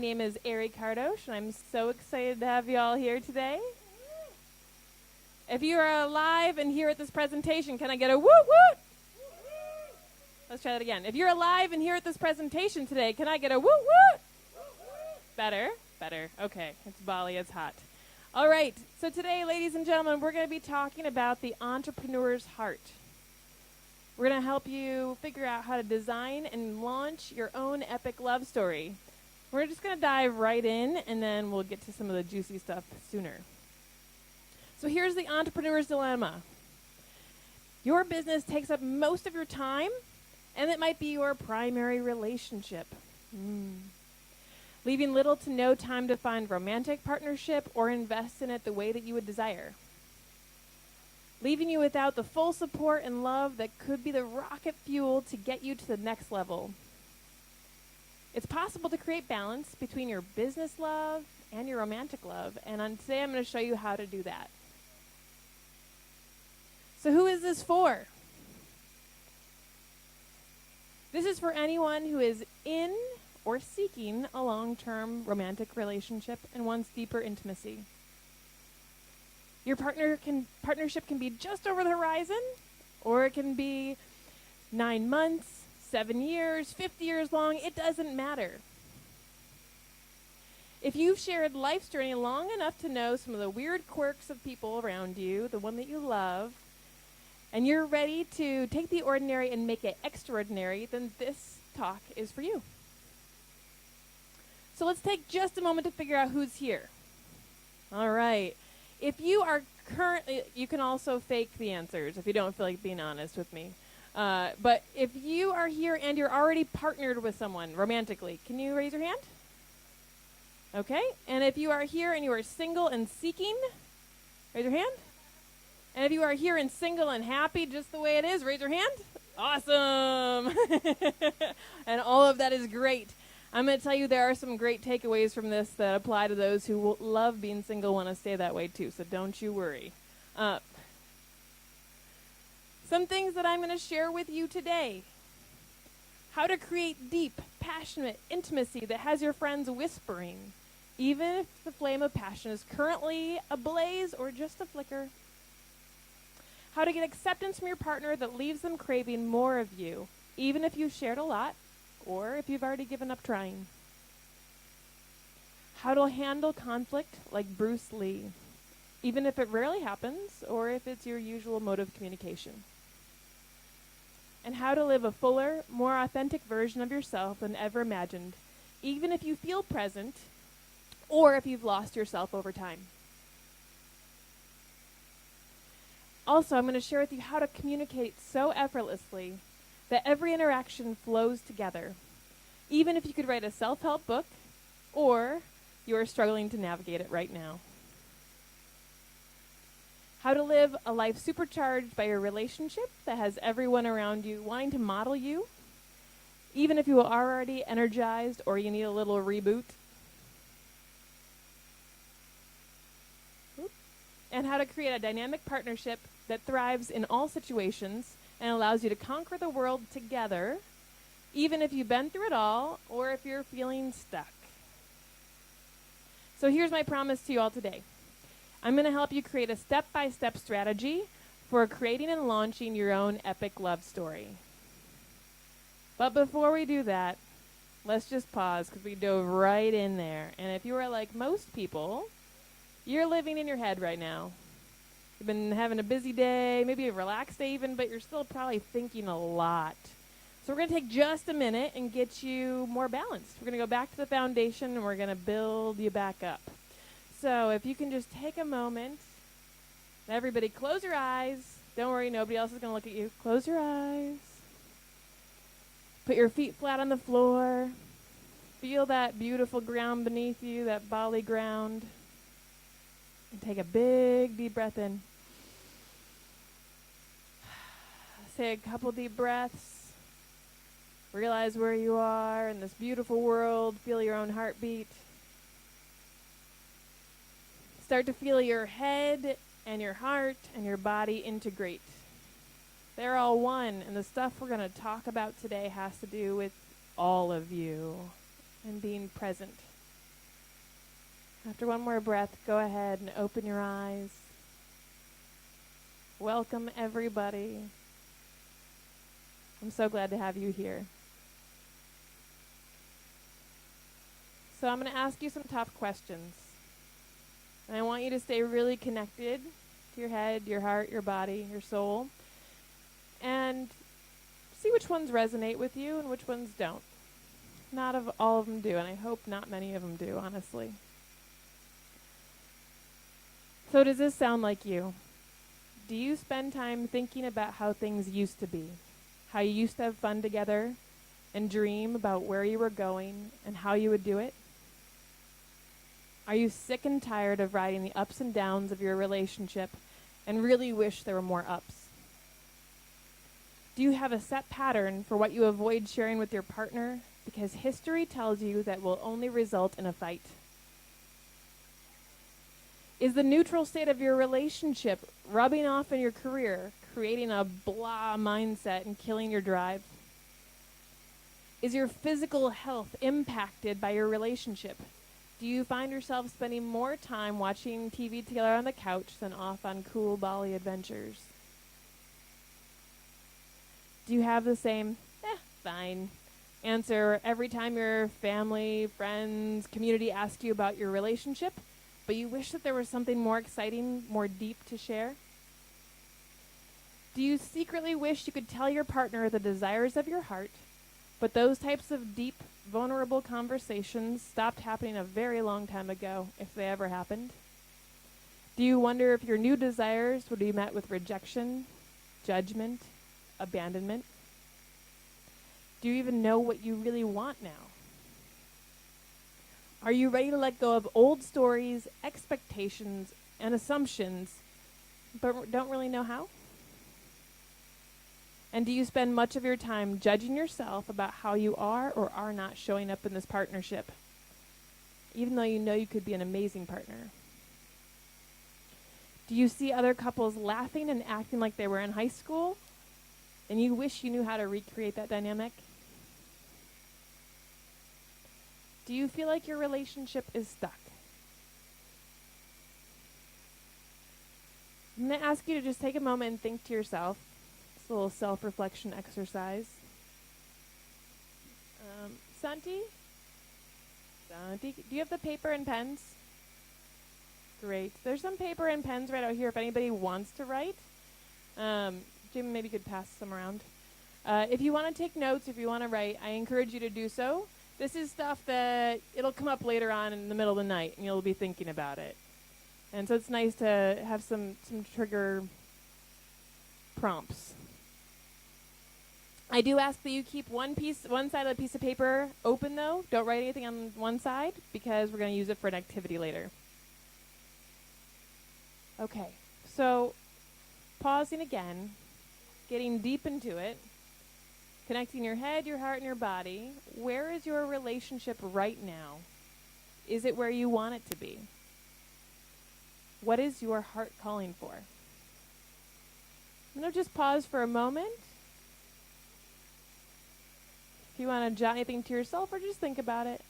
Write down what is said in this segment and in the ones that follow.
name is Kardos, and I'm so excited to have you all here today. If you are alive and here at this presentation, can I get a woot woot? Let's try that again. If you're alive and here at this presentation today, can I get a woot woot? Better? Better. Okay. It's Bali. It's hot. All right. So today, ladies and gentlemen, we're going to be talking about the entrepreneur's heart. We're going to help you figure out how to design and launch your own epic love story. We're just going to dive right in, and then we'll get to some of the juicy stuff sooner. So here's the entrepreneur's dilemma. Your business takes up most of your time, and it might be your primary relationship. Leaving little to no time to find romantic partnership or invest in it the way that you would desire. Leaving you without the full support and love that could be the rocket fuel to get you to the next level. It's possible to create balance between your business love and your romantic love, and today I'm going to show you how to do that. So who is this for? This is for anyone who is in or seeking a long-term romantic relationship and wants deeper intimacy. Your partnership can be just over the horizon, or it can be 9 months, 7 years, 50 years long. It doesn't matter. If you've shared life's journey long enough to know some of the weird quirks of people around you, the one that you love, and you're ready to take the ordinary and make it extraordinary, then this talk is for you. So let's take just a moment to figure out who's here. All right. If you are currently, you can also fake the answers if you don't feel like being honest with me. But if you are here and you're already partnered with someone romantically, can you raise your hand? Okay. And if you are here and you are single and seeking, raise your hand. And if you are here and single and happy just the way it is, raise your hand. Awesome. And all of that is great. I'm going to tell you there are some great takeaways from this that apply to those who love being single, want to stay that way too, so don't you worry. Some things that I'm going to share with you today. How to create deep, passionate intimacy that has your friends whispering, even if the flame of passion is currently ablaze or just a flicker. How to get acceptance from your partner that leaves them craving more of you, even if you've shared a lot, or if you've already given up trying. How to handle conflict like Bruce Lee, even if it rarely happens, or if it's your usual mode of communication. And how to live a fuller, more authentic version of yourself than ever imagined, even if you feel present, or if you've lost yourself over time. Also, I'm going to share with you how to communicate so effortlessly that every interaction flows together, even if you could write a self-help book or you are struggling to navigate it right now. How to live a life supercharged by your relationship that has everyone around you wanting to model you, even if you are already energized or you need a little reboot. And how to create a dynamic partnership that thrives in all situations and allows you to conquer the world together, even if you've been through it all or if you're feeling stuck. So here's my promise to you all today. I'm going to help you create a step-by-step strategy for creating and launching your own epic love story. But before we do that, let's just pause because we dove right in there. And if you are like most people, you're living in your head right now. You've been having a busy day, maybe a relaxed day even, but you're still probably thinking a lot. So we're going to take just a minute and get you more balanced. We're going to go back to the foundation and we're going to build you back up. So if you can just take a moment, everybody close your eyes. Don't worry, nobody else is going to look at you. Close your eyes. Put your feet flat on the floor. Feel that beautiful ground beneath you, that Bali ground. And take a big, deep breath in. Say a couple deep breaths. Realize where you are in this beautiful world. Feel your own heartbeat. Start to feel your head and your heart and your body integrate. They're all one, and the stuff we're going to talk about today has to do with all of you and being present. After one more breath, go ahead and open your eyes. Welcome, everybody. I'm so glad to have you here. So I'm going to ask you some tough questions. And I want you to stay really connected to your head, your heart, your body, your soul. And see which ones resonate with you and which ones don't. Not all of them do, and I hope not many of them do, honestly. So does this sound like you? Do you spend time thinking about how things used to be? How you used to have fun together and dream about where you were going and how you would do it? Are you sick and tired of riding the ups and downs of your relationship and really wish there were more ups? Do you have a set pattern for what you avoid sharing with your partner because history tells you that will only result in a fight? Is the neutral state of your relationship rubbing off in your career, creating a blah mindset and killing your drive? Is your physical health impacted by your relationship? Do you find yourself spending more time watching TV together on the couch than off on cool Bali adventures? Do you have the same, fine, answer every time your family, friends, community ask you about your relationship, but you wish that there was something more exciting, more deep to share? Do you secretly wish you could tell your partner the desires of your heart, but those types of deep, vulnerable conversations stopped happening a very long time ago, if they ever happened? Do you wonder if your new desires would be met with rejection, judgment, abandonment? Do you even know what you really want now? Are you ready to let go of old stories, expectations, and assumptions, but don't really know how? And do you spend much of your time judging yourself about how you are or are not showing up in this partnership, even though you know you could be an amazing partner? Do you see other couples laughing and acting like they were in high school, and you wish you knew how to recreate that dynamic? Do you feel like your relationship is stuck? I'm going to ask you to just take a moment and think to yourself. It's a little self-reflection exercise. Santi, do you have the paper and pens? Great. There's some paper and pens right out here if anybody wants to write. Jim maybe could pass some around. If you want to take notes, if you want to write, I encourage you to do so. This is stuff that it'll come up later on in the middle of the night, and you'll be thinking about it. And so it's nice to have some trigger prompts. I do ask that you keep one side of the piece of paper open, though. Don't write anything on one side, because we're going to use it for an activity later. Okay, so pausing again, getting deep into it, connecting your head, your heart, and your body. Where is your relationship right now? Is it where you want it to be? What is your heart calling for? I'm going to just pause for a moment. If you want to jot anything to yourself or just think about it.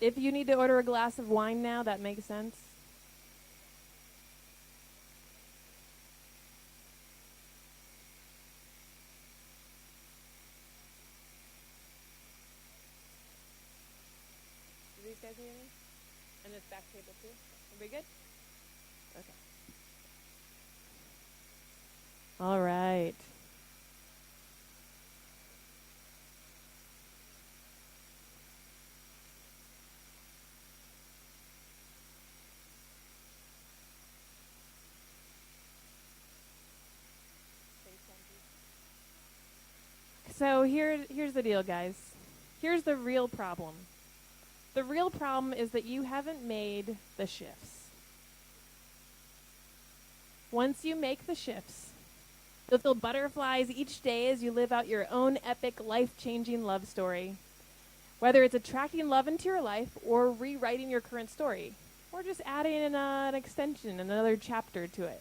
If you need to order a glass of wine now, that makes sense. Do these guys need any? And this back table too? Everybody good? Okay. All right. So here's the deal, guys. Here's the real problem. The real problem is that you haven't made the shifts. Once you make the shifts, You'll feel butterflies each day as you live out your own epic, life-changing love story. Whether it's attracting love into your life or rewriting your current story, or just adding in an extension, another chapter to it.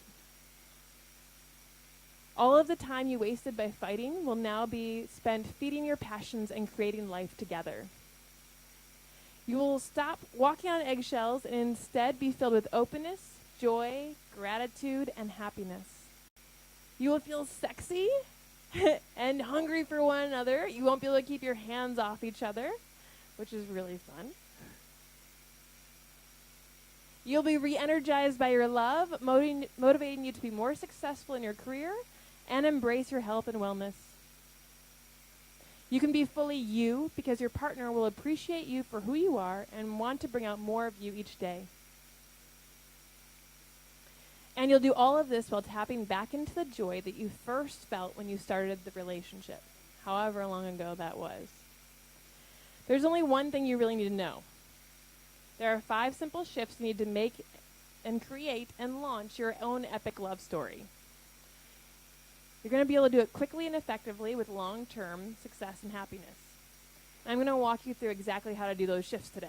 All of the time you wasted by fighting will now be spent feeding your passions and creating life together. You will stop walking on eggshells and instead be filled with openness, joy, gratitude, and happiness. You will feel sexy and hungry for one another. You won't be able to keep your hands off each other, which is really fun. You'll be re-energized by your love, motivating you to be more successful in your career and embrace your health and wellness. You can be fully you because your partner will appreciate you for who you are and want to bring out more of you each day. And you'll do all of this while tapping back into the joy that you first felt when you started the relationship, however long ago that was. There's only one thing you really need to know. There are 5 simple shifts you need to make and create and launch your own epic love story. You're going to be able to do it quickly and effectively with long-term success and happiness. I'm going to walk you through exactly how to do those shifts today.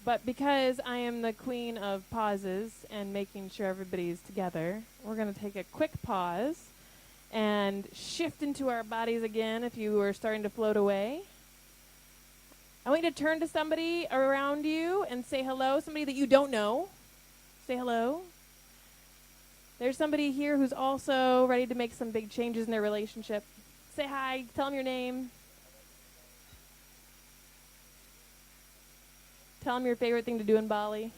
But because I am the queen of pauses and making sure everybody's together, we're going to take a quick pause and shift into our bodies again if you were starting to float away. I want you to turn to somebody around you and say hello, somebody that you don't know. Say hello. There's somebody here who's also ready to make some big changes in their relationship. Say hi, tell them your name. Tell them your favorite thing to do in Bali.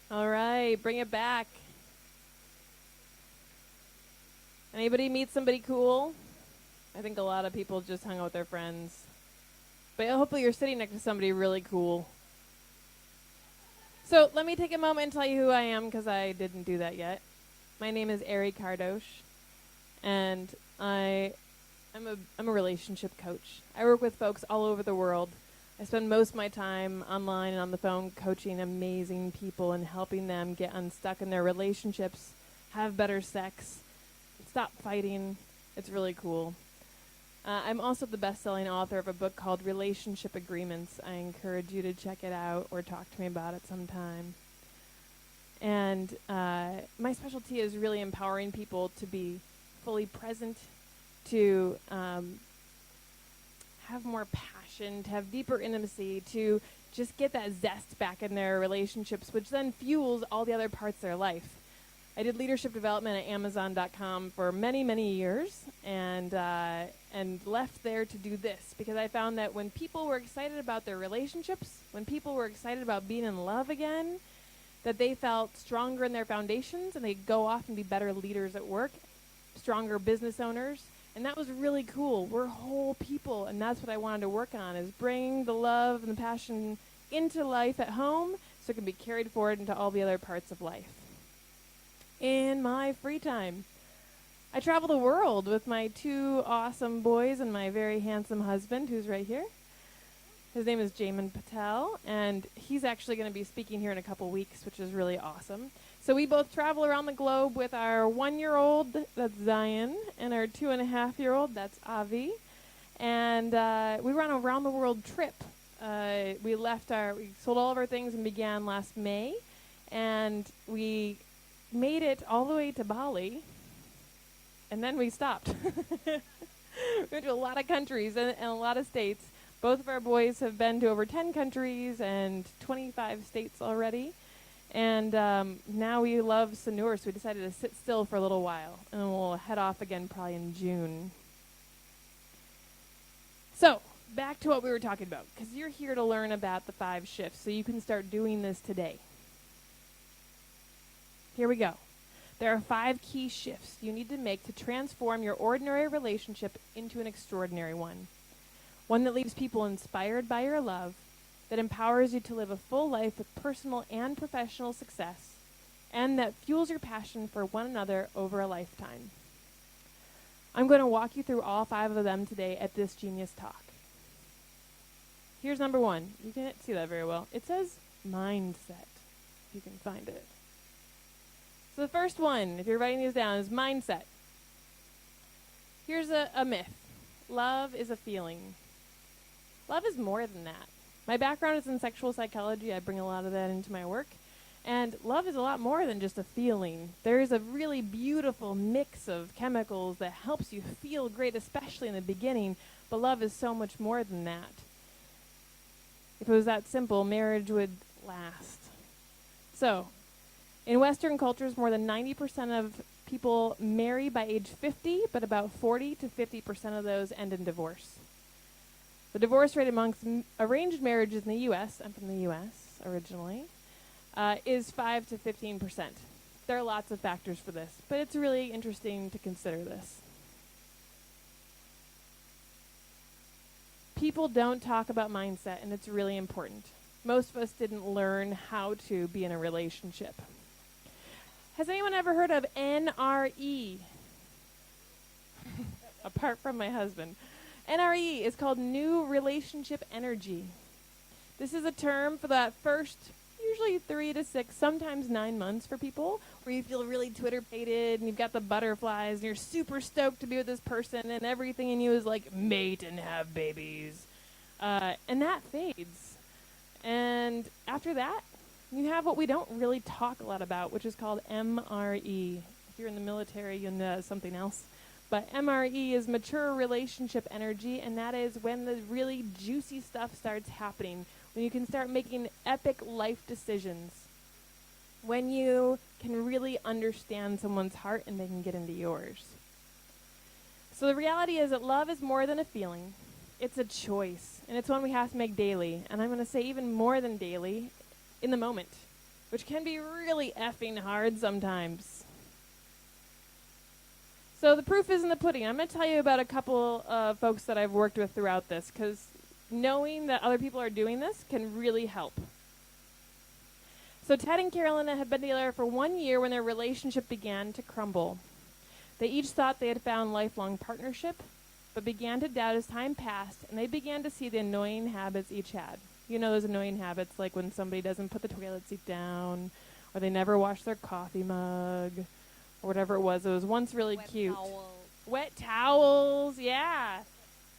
All right, bring it back. Anybody meet somebody cool? I think a lot of people just hung out with their friends. But hopefully you're sitting next to somebody really cool. So let me take a moment and tell you who I am because I didn't do that yet. My name is Kardos, and I'm a relationship coach. I work with folks all over the world. I spend most of my time online and on the phone coaching amazing people and helping them get unstuck in their relationships, have better sex, stop fighting. It's really cool. I'm also the best-selling author of a book called Relationship Agreements. I encourage you to check it out or talk to me about it sometime. And my specialty is really empowering people to be fully present, to have more passion, to have deeper intimacy, to just get that zest back in their relationships, which then fuels all the other parts of their life. I did leadership development at Amazon.com for many, many years, and left there to do this because I found that when people were excited about their relationships, when people were excited about being in love again, that they felt stronger in their foundations and they'd go off and be better leaders at work, stronger business owners. And that was really cool. We're whole people, and that's what I wanted to work on, is bring the love and the passion into life at home so it can be carried forward into all the other parts of life. In my free time, I travel the world with my 2 awesome boys and my very handsome husband, who's right here. His name is Jamin Patel, and he's actually going to be speaking here in a couple weeks, which is really awesome. So we both travel around the globe with our 1-year-old, that's Zion, and our 2.5-year-old, that's Avi. And we were on a round-the-world trip. We sold all of our things and began last May. And we made it all the way to Bali, and then we stopped. We went to a lot of countries and a lot of states. Both of our boys have been to over 10 countries and 25 states already. And now we love Sanur, so we decided to sit still for a little while. And then we'll head off again probably in June. So, back to what we were talking about, because you're here to learn about the 5 shifts, so you can start doing this today. Here we go. There are 5 key shifts you need to make to transform your ordinary relationship into an extraordinary one. One that leaves people inspired by your love, that empowers you to live a full life with personal and professional success, and that fuels your passion for one another over a lifetime. I'm going to walk you through all 5 of them today at this Genius Talk. Here's number 1. You can't see that very well. It says mindset, if you can find it. So the first one, if you're writing these down, is mindset. Here's a myth. Love is a feeling. Love is more than that. My background is in sexual psychology. I bring a lot of that into my work. And love is a lot more than just a feeling. There is a really beautiful mix of chemicals that helps you feel great, especially in the beginning. But love is so much more than that. If it was that simple, marriage would last. So, in Western cultures, more than 90% of people marry by age 50, but about 40 to 50% of those end in divorce. The divorce rate amongst arranged marriages in the U.S., I'm from the U.S. originally, is 5 to 15%. There are lots of factors for this, but it's really interesting to consider this. People don't talk about mindset, and it's really important. Most of us didn't learn how to be in a relationship. Has anyone ever heard of NRE? Apart from my husband. NRE is called New Relationship Energy. This is a term for that first, usually 3 to 6, sometimes 9 months for people, where you feel really Twitter-pated and you've got the butterflies and you're super stoked to be with this person and everything in you is like mate and have babies. And that fades. And after that, you have what we don't really talk a lot about, which is called MRE. If you're in the military, you know something else. But MRE is mature relationship energy, and that is when the really juicy stuff starts happening, when you can start making epic life decisions, when you can really understand someone's heart and they can get into yours. So the reality is that love is more than a feeling. It's a choice, and it's one we have to make daily. And I'm going to say even more than daily, in the moment, which can be really effing hard sometimes. So the proof is in the pudding. I'm going to tell you about a couple of folks that I've worked with throughout this, because knowing that other people are doing this can really help. So Ted and Carolina had been together for 1 year when their relationship began to crumble. They each thought they had found lifelong partnership, but began to doubt as time passed, and they began to see the annoying habits each had. You know those annoying habits, like when somebody doesn't put the toilet seat down, or they never wash their coffee mug, or whatever it was. It was once really cute. Wet towels, yeah.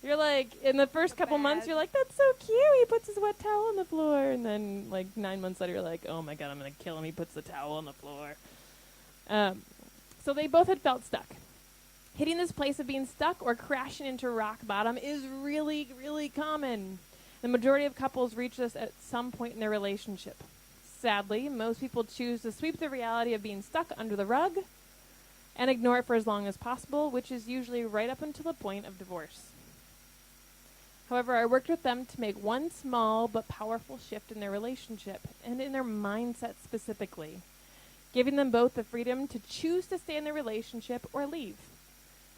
You're like, in the first couple months, you're like, that's so cute. He puts his wet towel on the floor. And then, like, 9 months later, you're like, oh, my God, I'm going to kill him. He puts the towel on the floor. So they both had felt stuck. Hitting this place of being stuck or crashing into rock bottom is really, really common. The majority of couples reach this at some point in their relationship. Sadly, most people choose to sweep the reality of being stuck under the rug and ignore it for as long as possible, which is usually right up until the point of divorce. However, I worked with them to make one small but powerful shift in their relationship and in their mindset specifically, giving them both the freedom to choose to stay in the relationship or leave.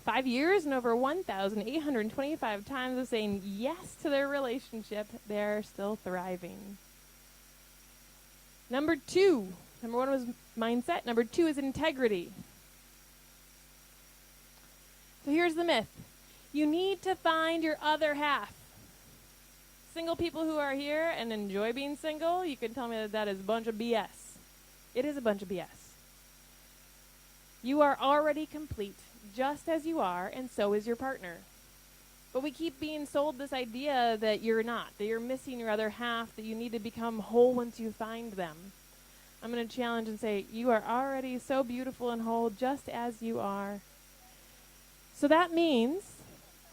5 years and over 1,825 times of saying yes to their relationship, they're still thriving. Number 2. Number 1 was mindset. Number 2 is integrity. So here's the myth. You need to find your other half. Single people who are here and enjoy being single, you can tell me that is a bunch of BS. It is a bunch of BS. You are already complete, just as you are, and so is your partner. But we keep being sold this idea that you're not, that you're missing your other half, that you need to become whole once you find them. I'm going to challenge and say, you are already so beautiful and whole just as you are. So that means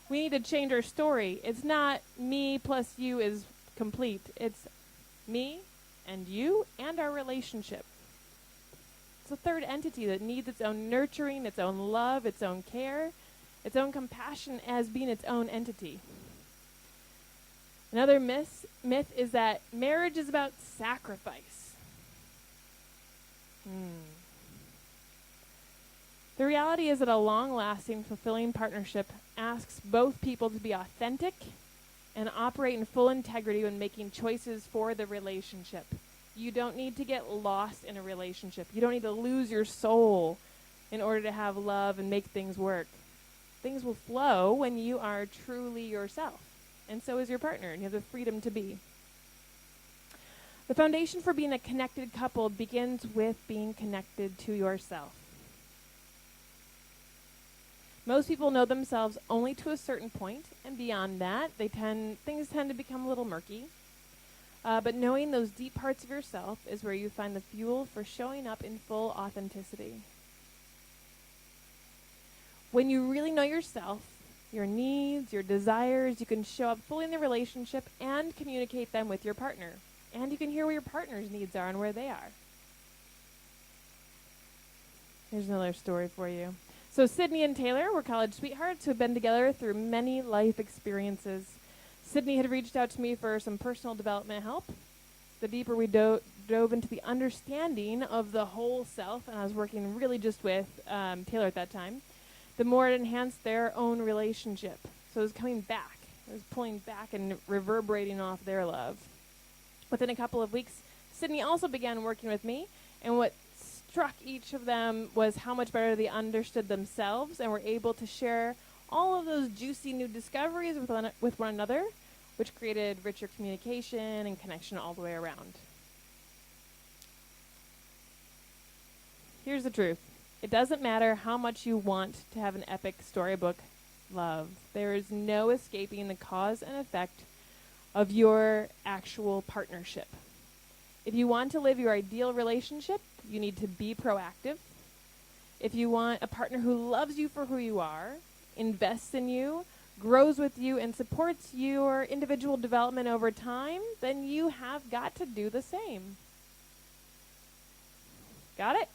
we need to change our story. It's not me plus you is complete. It's me and you and our relationship. It's a third entity that needs its own nurturing, its own love, its own care, its own compassion as being its own entity. Another myth is that marriage is about sacrifice. The reality is that a long-lasting, fulfilling partnership asks both people to be authentic and operate in full integrity when making choices for the relationship. You don't need to get lost in a relationship. You don't need to lose your soul in order to have love and make things work. Things will flow when you are truly yourself, and so is your partner, and you have the freedom to be. The foundation for being a connected couple begins with being connected to yourself. Most people know themselves only to a certain point, and beyond that, things tend to become a little murky. But knowing those deep parts of yourself is where you find the fuel for showing up in full authenticity. When you really know yourself, your needs, your desires, you can show up fully in the relationship and communicate them with your partner. And you can hear where your partner's needs are and where they are. Here's another story for you. So Sydney and Taylor were college sweethearts who had been together through many life experiences. Sydney had reached out to me for some personal development help. The deeper we dove into the understanding of the whole self, and I was working really just with Taylor at that time, the more it enhanced their own relationship. So it was coming back. It was pulling back and reverberating off their love. Within a couple of weeks, Sydney also began working with me, and what struck each of them was how much better they understood themselves and were able to share all of those juicy new discoveries with one another, which created richer communication and connection all the way around. Here's the truth. It doesn't matter how much you want to have an epic storybook love. There is no escaping the cause and effect of your actual partnership. If you want to live your ideal relationship, you need to be proactive. If you want a partner who loves you for who you are, invests in you, grows with you, and supports your individual development over time, then you have got to do the same. Got it?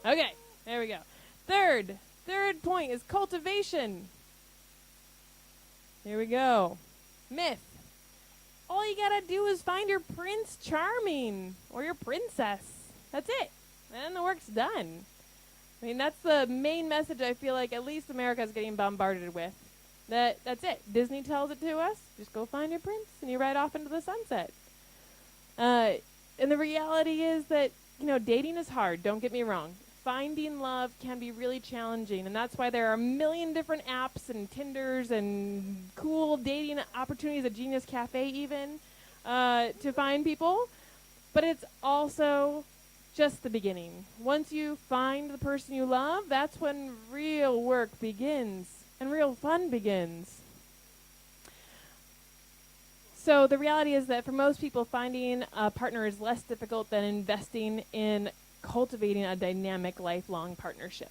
Okay, there we go. Third point is cultivation. Here we go. Myth. All you gotta do is find your Prince Charming or your princess. That's it. And the work's done. I mean, that's the main message I feel like at least America's getting bombarded with. That's it. Disney tells it to us. Just go find your prince and you ride off into the sunset. And the reality is that, dating is hard. Don't get me wrong. Finding love can be really challenging, and that's why there are a million different apps and Tinders and cool dating opportunities at Genius Cafe even to find people. But it's also just the beginning. Once you find the person you love, that's when real work begins and real fun begins. So the reality is that for most people, finding a partner is less difficult than investing in cultivating a dynamic, lifelong partnership.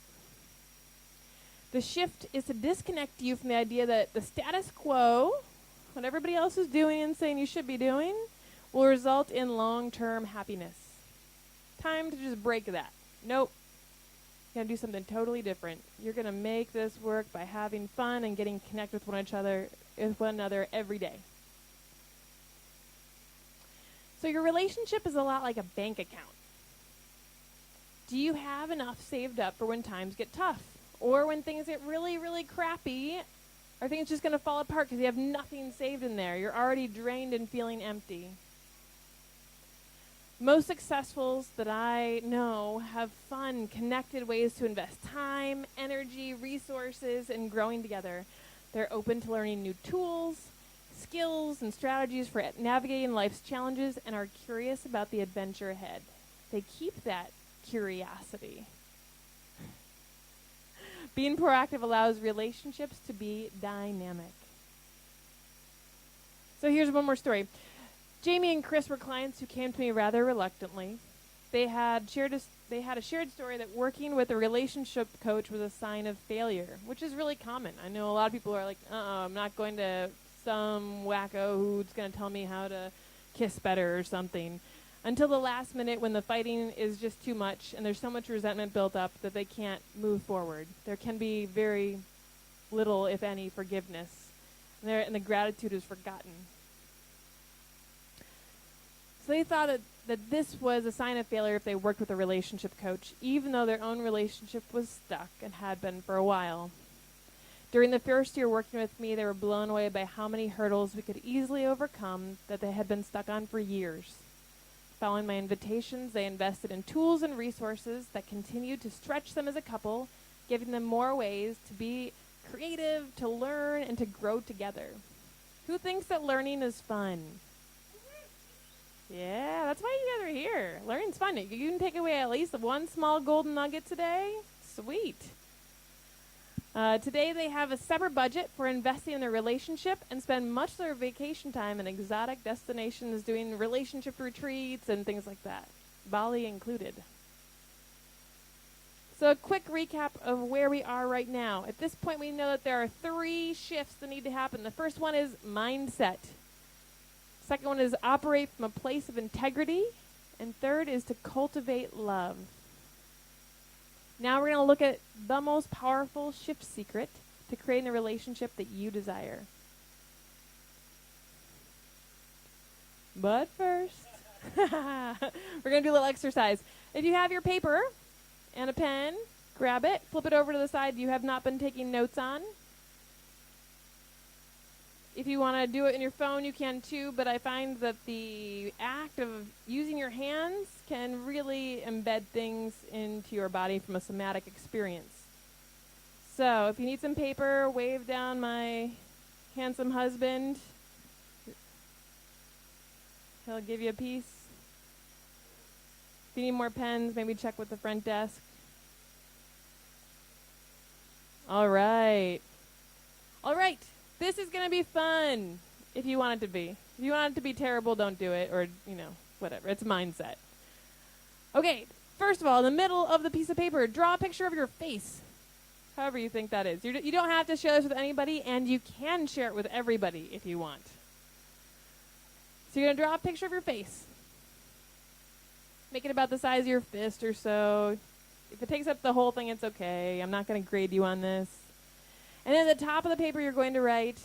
The shift is to disconnect you from the idea that the status quo, what everybody else is doing and saying you should be doing, will result in long-term happiness. Time to just break that. Nope. You're going to do something totally different. You're going to make this work by having fun and getting connected with one another every day. So your relationship is a lot like a bank account. Do you have enough saved up for when times get tough? Or when things get really, really crappy? Are things just going to fall apart because you have nothing saved in there? You're already drained and feeling empty. Most successfuls that I know have fun, connected ways to invest time, energy, resources in growing together. They're open to learning new tools, skills, and strategies for navigating life's challenges and are curious about the adventure ahead. They keep that curiosity. Being proactive allows relationships to be dynamic. So here's one more story. Jamie and Chris were clients who came to me rather reluctantly. They had a shared story that working with a relationship coach was a sign of failure, which is really common. I know a lot of people are like, I'm not going to some wacko who's going to tell me how to kiss better or something. until the last minute when the fighting is just too much and there's so much resentment built up that they can't move forward. There can be very little, if any, forgiveness. And the gratitude is forgotten. So they thought that this was a sign of failure if they worked with a relationship coach, even though their own relationship was stuck and had been for a while. During the first year working with me, they were blown away by how many hurdles we could easily overcome that they had been stuck on for years. Following my invitations, they invested in tools and resources that continued to stretch them as a couple, giving them more ways to be creative, to learn, and to grow together. Who thinks that learning is fun? Yeah, that's why you guys are here. Learning's fun. You can take away at least one small golden nugget today. Sweet. Today they have a separate budget for investing in their relationship and spend much of their vacation time in exotic destinations doing relationship retreats and things like that, Bali included. So a quick recap of where we are right now. At this point, we know that there are 3 shifts that need to happen. The first one is mindset. Second one is operate from a place of integrity. And third is to cultivate love. Now we're going to look at the most powerful shift secret to creating a relationship that you desire. But first, we're going to do a little exercise. If you have your paper and a pen, grab it, flip it over to the side you have not been taking notes on. If you want to do it in your phone, you can too, but I find that the act of using your hands can really embed things into your body from a somatic experience. So if you need some paper, wave down my handsome husband. He'll give you a piece. If you need more pens, maybe check with the front desk. All right. This is going to be fun if you want it to be. If you want it to be terrible, don't do it, or, whatever. It's mindset. Okay, first of all, in the middle of the piece of paper, draw a picture of your face, however you think that is. You don't have to share this with anybody, and you can share it with everybody if you want. So you're going to draw a picture of your face. Make it about the size of your fist or so. If it takes up the whole thing, it's okay. I'm not going to grade you on this. And then at the top of the paper, you're going to write,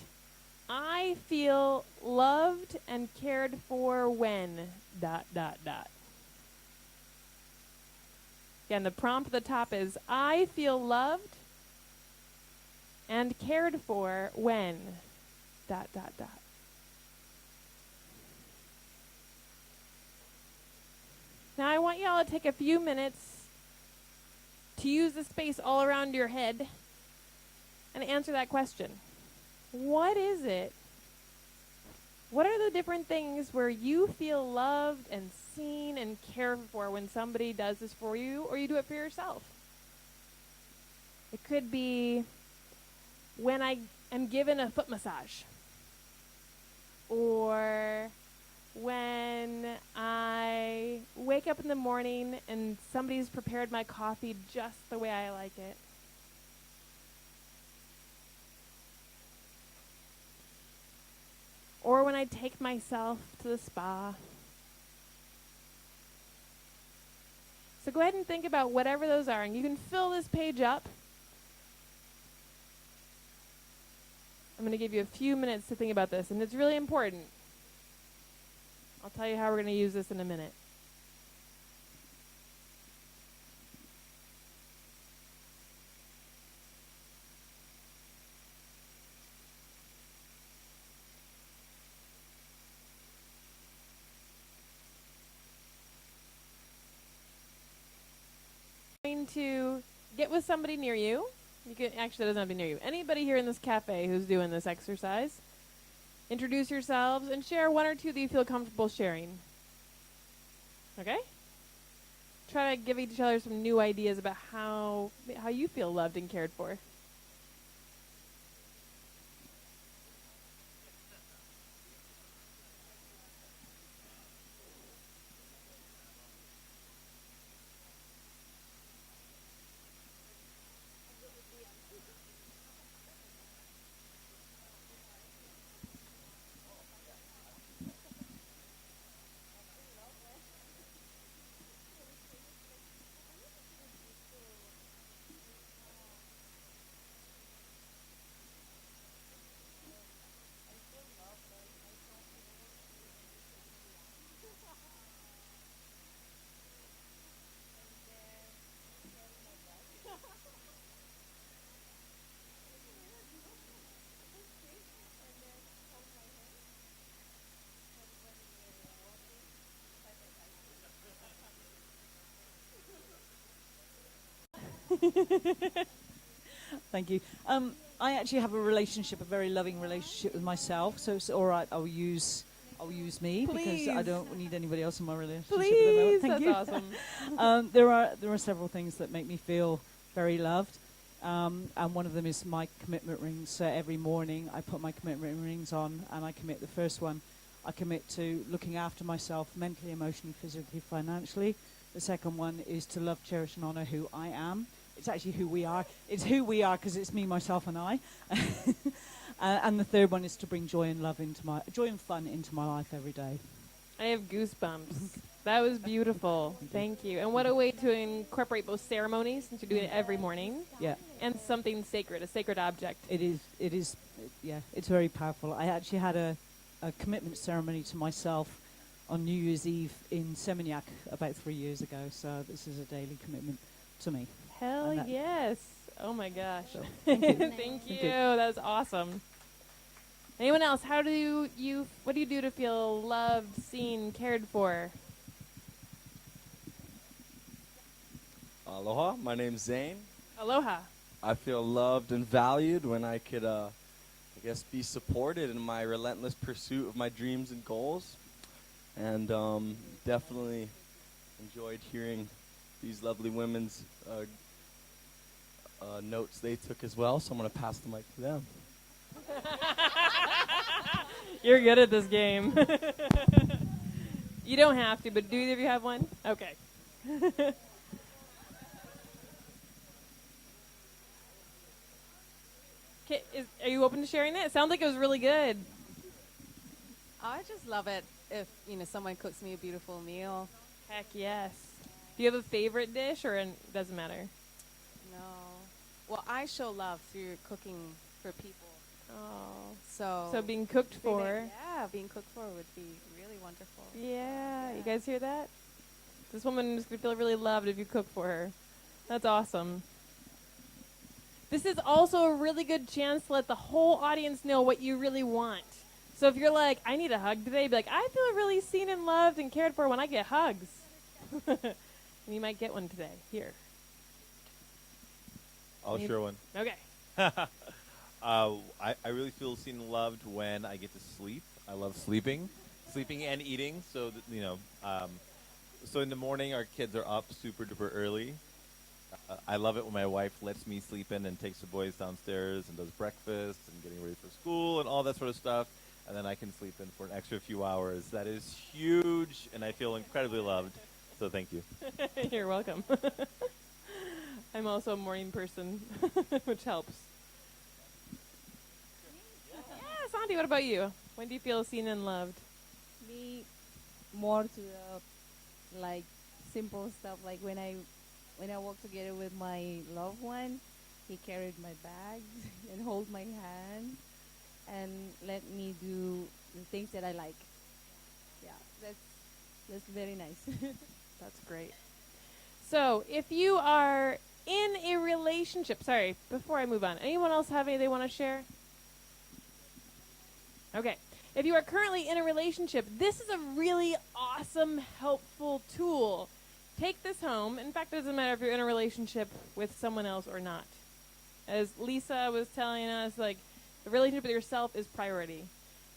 I feel loved and cared for when, ... Again, the prompt at the top is, I feel loved and cared for when, ... Now I want you all to take a few minutes to use the space all around your head and answer that question. What is it? What are the different things where you feel loved and seen and cared for when somebody does this for you or you do it for yourself? It could be when I am given a foot massage, or when I wake up in the morning and somebody's prepared my coffee just the way I like it. Or when I take myself to the spa. So go ahead and think about whatever those are, and you can fill this page up. I'm going to give you a few minutes to think about this, and it's really important. I'll tell you how we're going to use this in a minute. Going to get with somebody near you. You can actually, it doesn't have to be near you. Anybody here in this cafe who's doing this exercise, introduce yourselves and share one or two that you feel comfortable sharing. Okay? Try to give each other some new ideas about how you feel loved and cared for. Thank you. I actually have a very loving relationship with myself, so it's all right. I'll use me Please. because I don't need anybody else in my relationship at the Please, moment. Thank that's you. awesome. There are several things that make me feel very loved, and one of them is my commitment rings. So every morning I put my commitment rings on, and I commit. The first one, I commit to looking after myself mentally, emotionally, physically, financially. The second one is to love, cherish, and honor who I am. It's actually who we are. It's who we are because it's me, myself, and I. And the third one is to bring joy and fun into my life every day. I have goosebumps. That was beautiful. Thank you. And what a way to incorporate both ceremonies, since you're doing it every morning, Yeah, and something sacred, a sacred object. it is. Yeah, it's very powerful. I actually had a commitment ceremony to myself on New Year's Eve in Seminyak about 3 years ago. So this is a daily commitment to me. Hell yes. Oh my gosh. So, thank you. Thank you. That was awesome. Anyone else? What do you do to feel loved, seen, cared for? Aloha, my name's Zane. Aloha. I feel loved and valued when I could, be supported in my relentless pursuit of my dreams and goals. And definitely enjoyed hearing these lovely women's notes they took as well. So I'm going to pass the mic to them. You're good at this game. You don't have to, but do either of you have one? Okay. Are you open to sharing that? It sounds like it was really good. I just love it if, someone cooks me a beautiful meal. Heck yes. Do you have a favorite dish, or it doesn't matter? No. Well, I show love through cooking for people. Oh. So being cooked for. Being cooked for would be really wonderful. Yeah. You guys hear that? This woman is going to feel really loved if you cook for her. That's awesome. This is also a really good chance to let the whole audience know what you really want. So if you're like, I need a hug today, be like, I feel really seen and loved and cared for when I get hugs. And you might get one today. Here. I'll share one. Okay. I really feel seen and loved when I get to sleep. I love sleeping and eating. So so in the morning our kids are up super duper early. I love it when my wife lets me sleep in and takes the boys downstairs and does breakfast and getting ready for school and all that sort of stuff. And then I can sleep in for an extra few hours. That is huge, and I feel incredibly loved. So thank you. You're welcome. I'm also a morning person, which helps. Yeah, Santi, what about you? When do you feel seen and loved? Me, more to simple stuff, like when I walk together with my loved one, he carried my bags and hold my hand and let me do the things that I like. Yeah, that's very nice. That's great. So, if you are in a relationship, sorry, before I move on, anyone else have anything they want to share? Okay. If you are currently in a relationship, this is a really awesome, helpful tool. Take this home. In fact, it doesn't matter if you're in a relationship with someone else or not. As Lisa was telling us, the relationship with yourself is priority.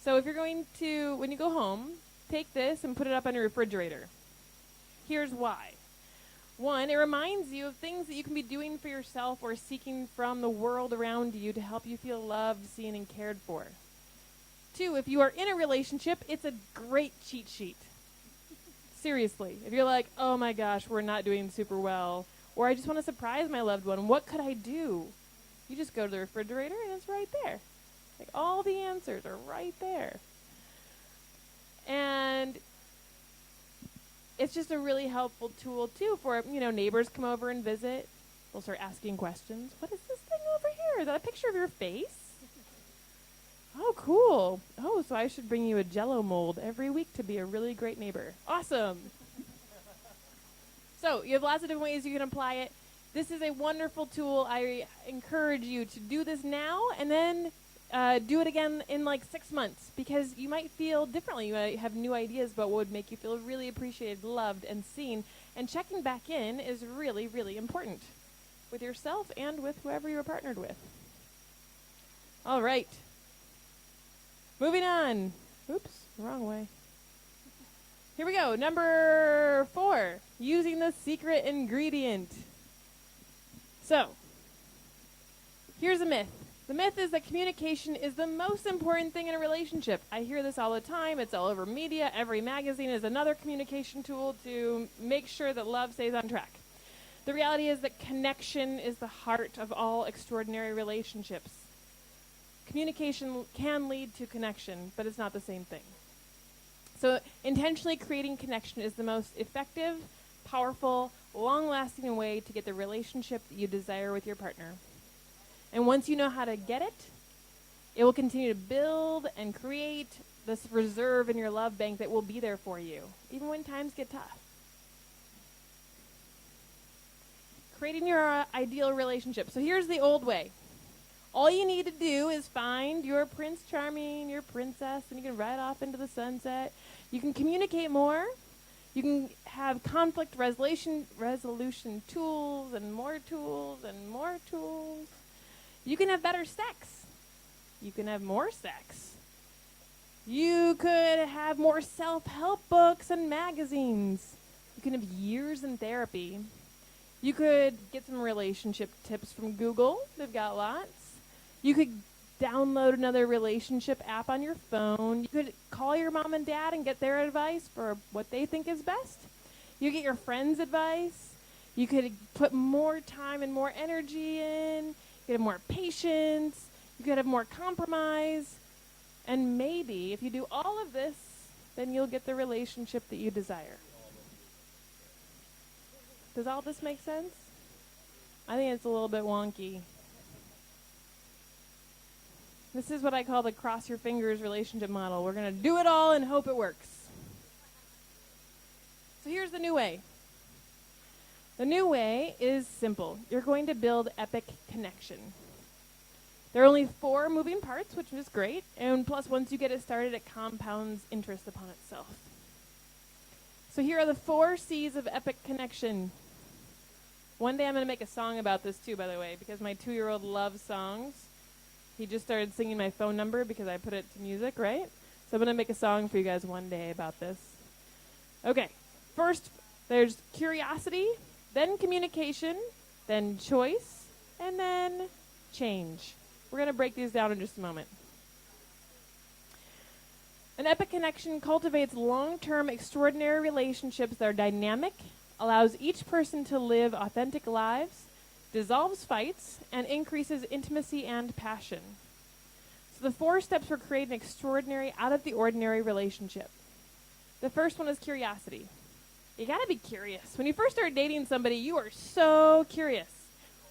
So if you're going to, when you go home, take this and put it up on your refrigerator. Here's why. One, it reminds you of things that you can be doing for yourself or seeking from the world around you to help you feel loved, seen, and cared for. Two, if you are in a relationship, it's a great cheat sheet. Seriously. If you're like, oh my gosh, we're not doing super well, or I just want to surprise my loved one, what could I do? You just go to the refrigerator and it's right there. All the answers are right there. And it's just a really helpful tool, too, for, neighbors come over and visit. They'll start asking questions. What is this thing over here? Is that a picture of your face? Oh, cool. Oh, so I should bring you a Jell-O mold every week to be a really great neighbor. Awesome. So you have lots of different ways you can apply it. This is a wonderful tool. I encourage you to do this now and then do it again in 6 months, because you might feel differently. You might have new ideas about what would make you feel really appreciated, loved, and seen. And checking back in is really, really important. with yourself and with whoever you are partnered with. All right. Moving on. Oops, wrong way. Here we go. Number 4, using the secret ingredient. So, here's a myth. The myth is that communication is the most important thing in a relationship. I hear this all the time. It's all over media. Every magazine is another communication tool to make sure that love stays on track. The reality is that connection is the heart of all extraordinary relationships. Communication can lead to connection, but it's not the same thing. So intentionally creating connection is the most effective, powerful, long-lasting way to get the relationship that you desire with your partner. And once you know how to get it, it will continue to build and create this reserve in your love bank that will be there for you, even when times get tough. Creating your ideal relationship. So here's the old way. All you need to do is find your Prince Charming, your princess, and you can ride off into the sunset. You can communicate more. You can have conflict resolution tools and more tools and more tools. You can have better sex. You can have more sex. You could have more self-help books and magazines. You can have years in therapy. You could get some relationship tips from Google. They've got lots. You could download another relationship app on your phone. You could call your mom and dad and get their advice for what they think is best. You get your friends' advice. You could put more time and more energy in. You could have more patience. You could have more compromise. And maybe if you do all of this, then you'll get the relationship that you desire. Does all this make sense? I think it's a little bit wonky. This is what I call the cross your fingers relationship model. We're going to do it all and hope it works. So here's the new way. The new way is simple. You're going to build epic connection. There are only 4 moving parts, which is great. And plus, once you get it started, it compounds interest upon itself. So here are the 4 C's of epic connection. One day I'm going to make a song about this too, by the way, because my 2-year-old loves songs. He just started singing my phone number because I put it to music, right? So I'm going to make a song for you guys one day about this. Okay, first there's curiosity, then communication, then choice, and then change. We're going to break these down in just a moment. An epic connection cultivates long-term extraordinary relationships that are dynamic, allows each person to live authentic lives, dissolves fights, and increases intimacy and passion. So the 4 steps for creating an extraordinary, out-of-the-ordinary relationship. The first one is curiosity. You got to be curious. When you first start dating somebody, you are so curious.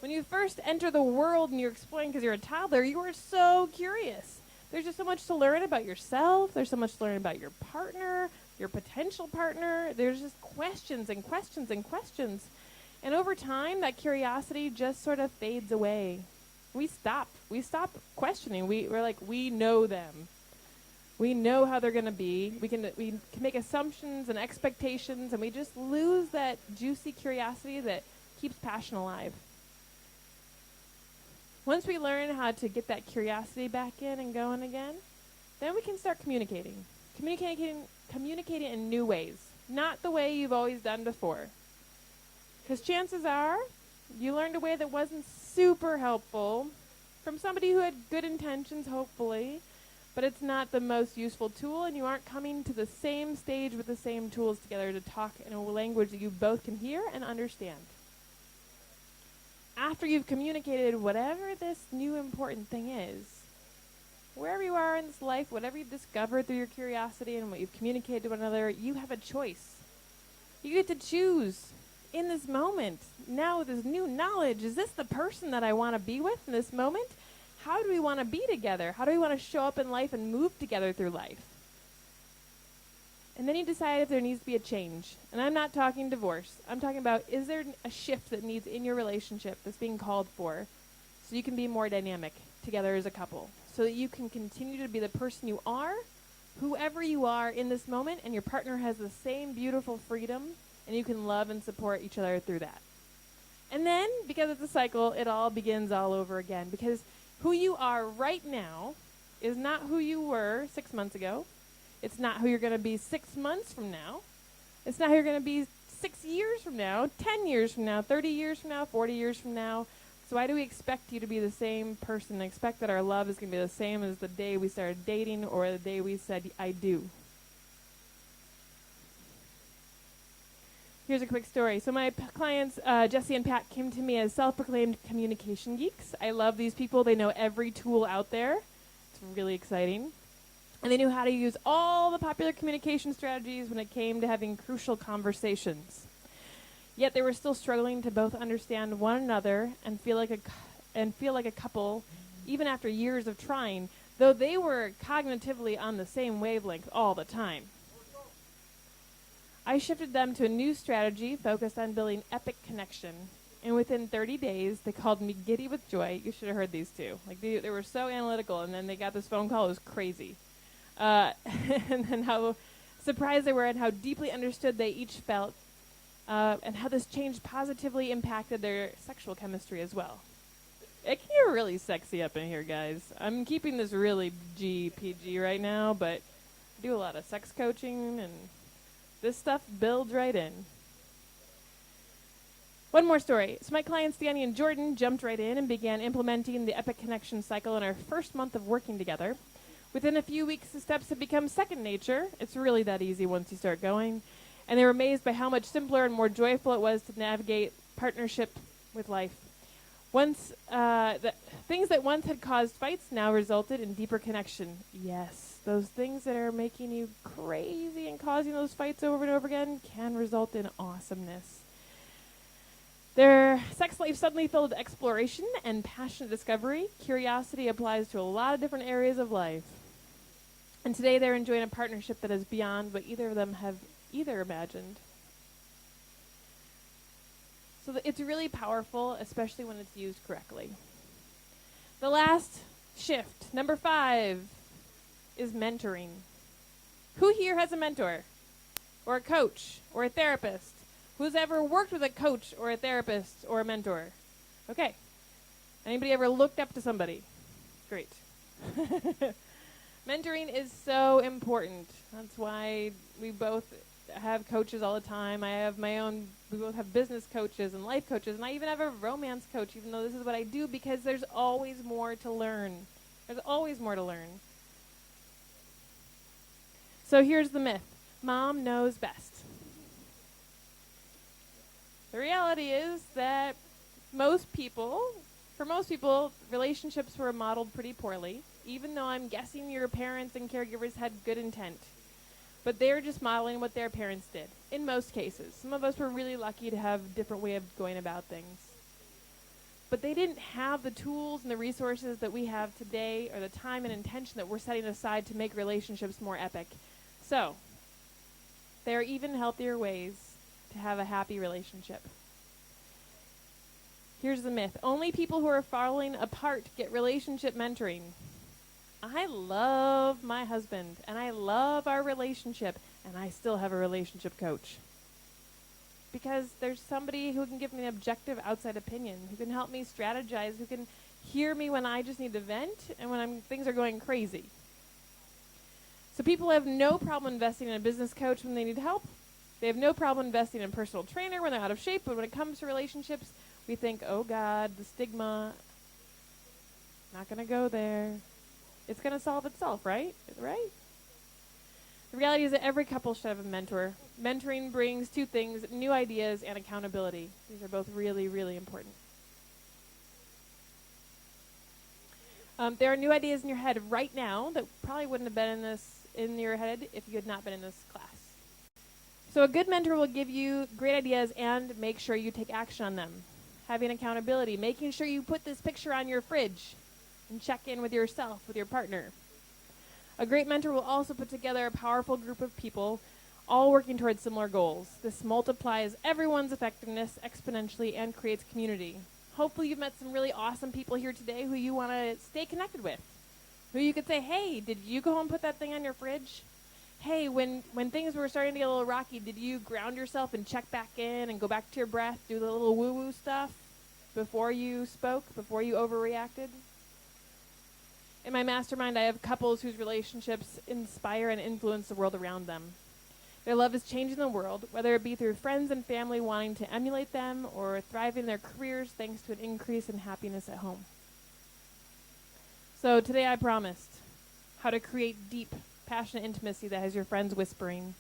When you first enter the world and you're exploring because you're a toddler, you are so curious. There's just so much to learn about yourself. There's so much to learn about your partner, your potential partner. There's just questions and questions and questions. And over time, that curiosity just sort of fades away. We stop questioning. We're like, we know them. We know how they're going to be. We can make assumptions and expectations, and we just lose that juicy curiosity that keeps passion alive. Once we learn how to get that curiosity back in and going again, then we can start communicating. Communicating in new ways, not the way you've always done before. Because chances are, you learned a way that wasn't super helpful from somebody who had good intentions, hopefully, but it's not the most useful tool, and you aren't coming to the same stage with the same tools together to talk in a language that you both can hear and understand. After you've communicated whatever this new important thing is, wherever you are in this life, whatever you've discovered through your curiosity and what you've communicated to one another, you have a choice. You get to choose in this moment, now with this new knowledge. Is this the person that I want to be with in this moment? How do we want to be together? How do we want to show up in life and move together through life? And then you decide if there needs to be a change. And I'm not talking divorce. I'm talking about, is there a shift that needs in your relationship that's being called for so you can be more dynamic together as a couple, so that you can continue to be the person you are, whoever you are in this moment, and your partner has the same beautiful freedom, and you can love and support each other through that. And then, because it's a cycle, it all begins all over again. Because who you are right now is not who you were 6 months ago. It's not who you're going to be 6 months from now. It's not who you're going to be 6 years from now, 10 years from now, 30 years from now, 40 years from now. So why do we expect you to be the same person and expect that our love is going to be the same as the day we started dating or the day we said, I do? Here's a quick story. So my clients, Jesse and Pat, came to me as self-proclaimed communication geeks. I love these people. They know every tool out there. It's really exciting. And they knew how to use all the popular communication strategies when it came to having crucial conversations. Yet they were still struggling to both understand one another and feel like a couple, even after years of trying, though they were cognitively on the same wavelength all the time. I shifted them to a new strategy focused on building epic connection. And within 30 days, they called me giddy with joy. You should have heard these two. Like they were so analytical, and then they got this phone call. It was crazy. And then how surprised they were and how deeply understood they each felt, and how this change positively impacted their sexual chemistry as well. It can get really sexy up in here, guys. I'm keeping this really PG right now, but I do a lot of sex coaching, and this stuff builds right in. One more story. So my clients, Danny and Jordan, jumped right in and began implementing the Epic Connection cycle in our first month of working together. Within a few weeks, the steps have become second nature. It's really that easy once you start going. And they were amazed by how much simpler and more joyful it was to navigate partnership with life. Things that once had caused fights now resulted in deeper connection. Yes, those things that are making you crazy and causing those fights over and over again can result in awesomeness. Their sex life suddenly filled with exploration and passionate discovery. Curiosity applies to a lot of different areas of life. And today they're enjoying a partnership that is beyond what either of them have either imagined. So it's really powerful, especially when it's used correctly. The last shift, number 5, is mentoring. Who here has a mentor? Or a coach? Or a therapist? Who's ever worked with a coach or a therapist or a mentor? Okay. Anybody ever looked up to somebody? Great. Mentoring is so important. That's why we both have coaches all the time. I have my own, we both have business coaches and life coaches, and I even have a romance coach, even though this is what I do, because there's always more to learn. There's always more to learn. So here's the myth. Mom knows best. The reality is that for most people, relationships were modeled pretty poorly, even though I'm guessing your parents and caregivers had good intent. But they're just modeling what their parents did, in most cases. Some of us were really lucky to have a different way of going about things. But they didn't have the tools and the resources that we have today, or the time and intention that we're setting aside to make relationships more epic. So, there are even healthier ways to have a happy relationship. Here's the myth. Only people who are falling apart get relationship mentoring. I love my husband, and I love our relationship, and I still have a relationship coach. Because there's somebody who can give me an objective outside opinion, who can help me strategize, who can hear me when I just need to vent and when things are going crazy. So people have no problem investing in a business coach when they need help. They have no problem investing in a personal trainer when they're out of shape, but when it comes to relationships, we think, oh God, the stigma, not going to go there. It's going to solve itself, right? Right? The reality is that every couple should have a mentor. Mentoring brings two things, new ideas and accountability. These are both really, really important. There are new ideas in your head right now that probably wouldn't have been in your head if you had not been in this class. So a good mentor will give you great ideas and make sure you take action on them. Having accountability, making sure you put this picture on your fridge and check in with yourself, with your partner. A great mentor will also put together a powerful group of people all working towards similar goals. This multiplies everyone's effectiveness exponentially and creates community. Hopefully you've met some really awesome people here today who you want to stay connected with, who you could say, hey, did you go home and put that thing on your fridge? hey, when things were starting to get a little rocky, did you ground yourself and check back in and go back to your breath, do the little woo-woo stuff before you spoke, before you overreacted? In my mastermind, I have couples whose relationships inspire and influence the world around them. Their love is changing the world, whether it be through friends and family wanting to emulate them or thriving in their careers thanks to an increase in happiness at home. So today I promised how to create deep, passionate intimacy that has your friends whispering,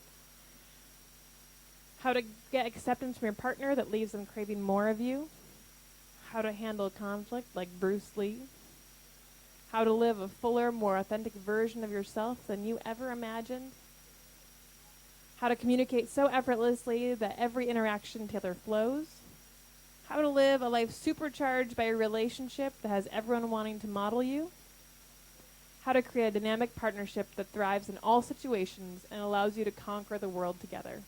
how to get acceptance from your partner that leaves them craving more of you, how to handle conflict like Bruce Lee, how to live a fuller, more authentic version of yourself than you ever imagined, how to communicate so effortlessly that every interaction together flows, how to live a life supercharged by a relationship that has everyone wanting to model you, how to create a dynamic partnership that thrives in all situations and allows you to conquer the world together.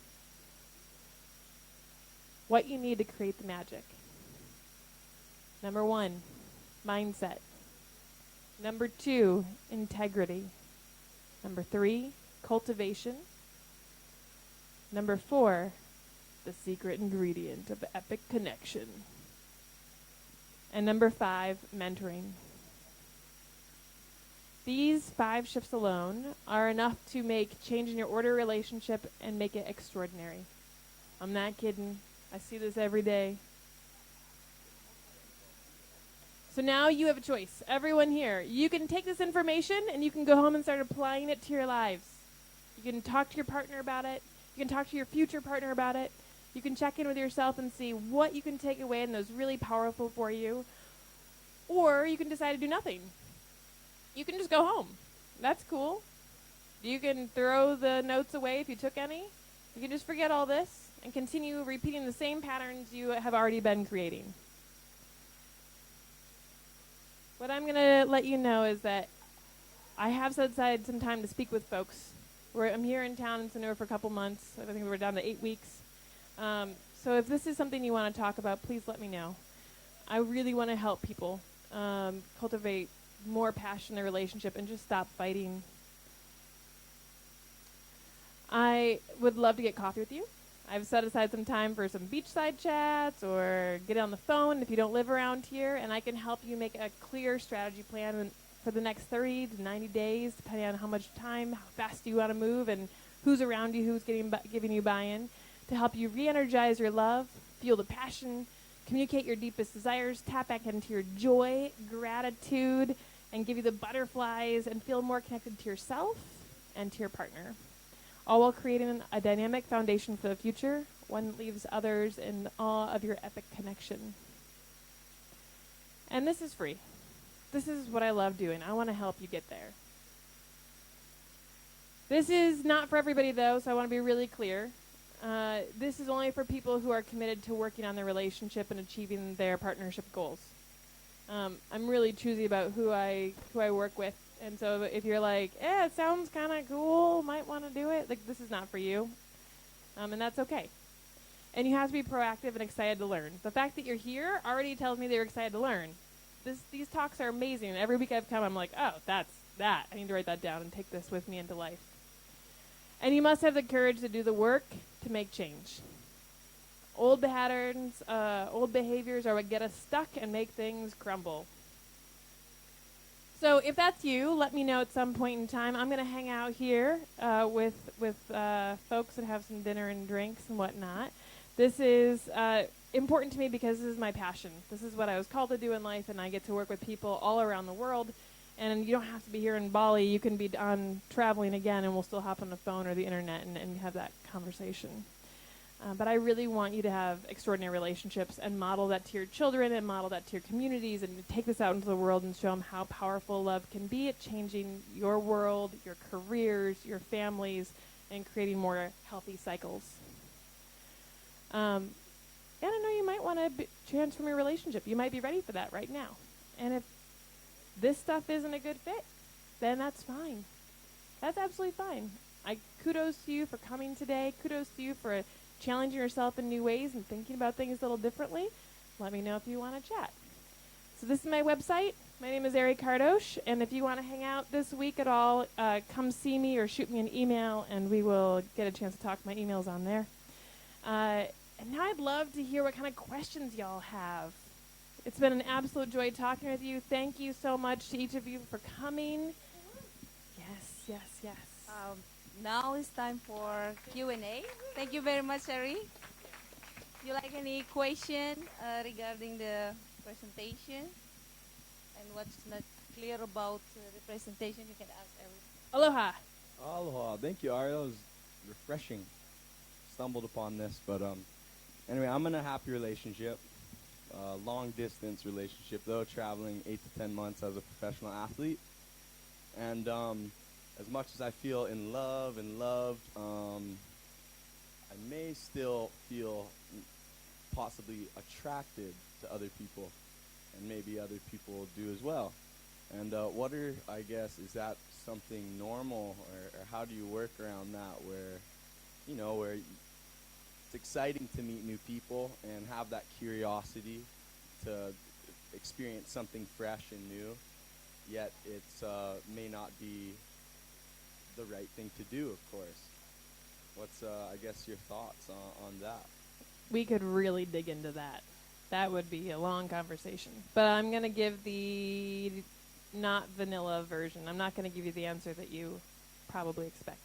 What you need to create the magic. Number 1, mindset. Number 2, integrity. Number 3, cultivation. Number 4, the secret ingredient of epic connection. And number 5, mentoring. These 5 shifts alone are enough to make change in your order relationship and make it extraordinary. I'm not kidding. I see this every day. So now you have a choice. Everyone here, you can take this information and you can go home and start applying it to your lives. You can talk to your partner about it. You can talk to your future partner about it. You can check in with yourself and see what you can take away and those really powerful for you. Or you can decide to do nothing. You can just go home. That's cool. You can throw the notes away if you took any. You can just forget all this and continue repeating the same patterns you have already been creating. What I'm going to let you know is that I have set aside some time to speak with folks. I'm here in town in Sonora for a couple months. I think we're down to 8 weeks. So if this is something you want to talk about, please let me know. I really want to help people cultivate more passion in their relationship and just stop fighting. I would love to get coffee with you. I've set aside some time for some beachside chats or get on the phone if you don't live around here, and I can help you make a clear strategy plan for the next 30 to 90 days, depending on how much time, how fast you want to move, and who's around you, who's giving you buy-in, to help you re-energize your love, fuel the passion, communicate your deepest desires, tap back into your joy, gratitude, and give you the butterflies and feel more connected to yourself and to your partner, all while creating a dynamic foundation for the future, one that leaves others in awe of your epic connection. And this is free. This is what I love doing. I want to help you get there. This is not for everybody, though, so I want to be really clear. This is only for people who are committed to working on their relationship and achieving their partnership goals. I'm really choosy about who I work with. And so if you're like, it sounds kind of cool, might want to do it, like, this is not for you. And that's okay. And you have to be proactive and excited to learn. The fact that you're here already tells me that you're excited to learn. These talks are amazing. And every week I've come, I'm like, oh, that's that. I need to write that down and take this with me into life. And you must have the courage to do the work to make change. Old patterns, old behaviors are what get us stuck and make things crumble. So if that's you, let me know at some point in time. I'm going to hang out here with folks and have some dinner and drinks and whatnot. This is important to me because this is my passion. This is what I was called to do in life, and I get to work with people all around the world. And you don't have to be here in Bali. You can be on traveling again, and we'll still hop on the phone or the internet and have that conversation. But I really want you to have extraordinary relationships and model that to your children and model that to your communities and take this out into the world and show them how powerful love can be at changing your world, your careers, your families, and creating more healthy cycles. And I know you might want to transform your relationship. You might be ready for that right now. And if this stuff isn't a good fit, then that's fine. That's absolutely fine. Kudos to you for coming today. Kudos to you for challenging yourself in new ways and thinking about things a little differently. Let me know if you want to chat. So this is my website. My name is Ari Kardos, and if you want to hang out this week at all, come see me or shoot me an email, and we will get a chance to talk. My email's on there. And now I'd love to hear what kind of questions y'all have. It's been an absolute joy talking with you. Thank you so much to each of you for coming. Yes, yes, yes. Now it's time for Q&A. Thank you very much, Ari. You like any question regarding the presentation and what's not clear about the presentation? You can ask Ari. Aloha. Aloha. Thank you, Ari. That was refreshing. Stumbled upon this, but anyway, I'm in a happy relationship, long distance relationship though, traveling 8 to 10 months as a professional athlete, and as much as I feel in love and loved, I may still feel possibly attracted to other people, and maybe other people do as well. And I guess, is that something normal, or how do you work around that, where it's exciting to meet new people and have that curiosity to experience something fresh and new, yet it's may not be the right thing to do, of course. What's, I guess, your thoughts on that? We could really dig into that. That would be a long conversation. But I'm going to give the not vanilla version. I'm not going to give you the answer that you probably expect.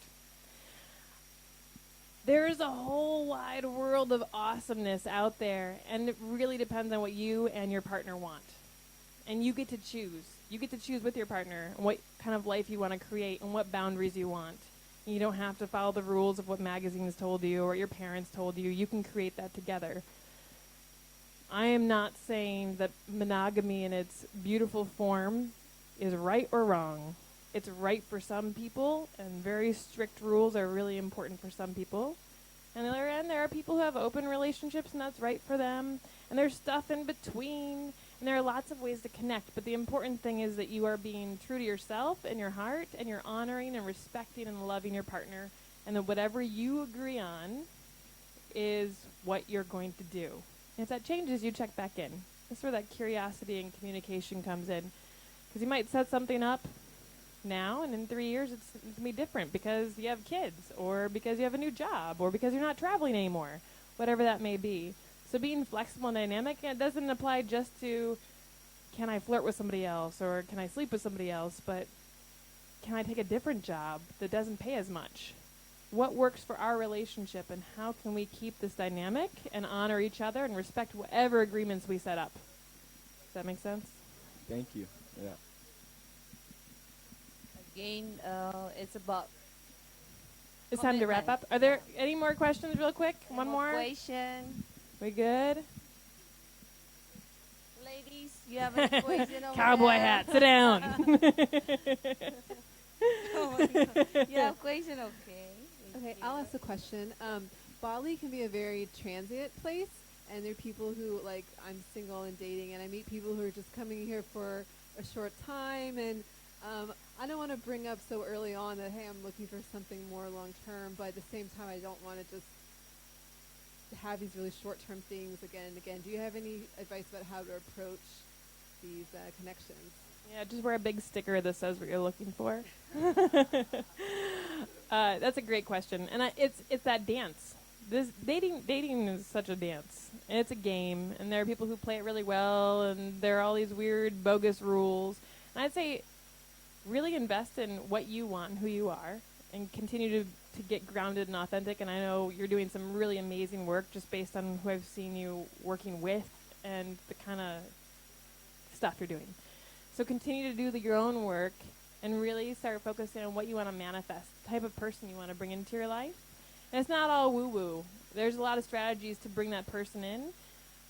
There is a whole wide world of awesomeness out there, and it really depends on what you and your partner want. And you get to choose. You get to choose with your partner what kind of life you want to create and what boundaries you want. You don't have to follow the rules of what magazines told you or what your parents told you. You can create that together. I am not saying that monogamy in its beautiful form is right or wrong. It's right for some people, and very strict rules are really important for some people. And on the other end, there are people who have open relationships, and that's right for them. And there's stuff in between, and there are lots of ways to connect. But the important thing is that you are being true to yourself and your heart, and you're honoring and respecting and loving your partner, and that whatever you agree on is what you're going to do. And if that changes, you check back in. That's where that curiosity and communication comes in. Because you might set something up now, and in 3 years it's going to be different because you have kids, or because you have a new job, or because you're not traveling anymore, whatever that may be. So being flexible and dynamic, it doesn't apply just to can I flirt with somebody else, or can I sleep with somebody else, but can I take a different job that doesn't pay as much? What works for our relationship, and how can we keep this dynamic and honor each other and respect whatever agreements we set up? Does that make sense? Thank you. Yeah. Again, it's about It's time to wrap up. Are there any more questions real quick? One more? question. We good? Ladies, you have a question over Cowboy there? hat. Sit down. Oh my God. You have a question? Okay. Okay, I'll ask a question. Bali can be a very transient place, and there are people who, like, I'm single and dating, and I meet people who are just coming here for a short time, and I don't want to bring up so early on that, hey, I'm looking for something more long-term, but at the same time, I don't want to just have these really short-term things again and again. Do you have any advice about how to approach these connections? Yeah, just wear a big sticker that says what you're looking for. That's a great question, and it's that dance. This dating is such a dance, and it's a game, and there are people who play it really well, and there are all these weird, bogus rules. And I'd say really invest in what you want and who you are, and continue to get grounded and authentic. And I know you're doing some really amazing work just based on who I've seen you working with and the kind of stuff you're doing. So continue to do your own work and really start focusing on what you want to manifest, the type of person you want to bring into your life. And it's not all woo-woo. There's a lot of strategies to bring that person in,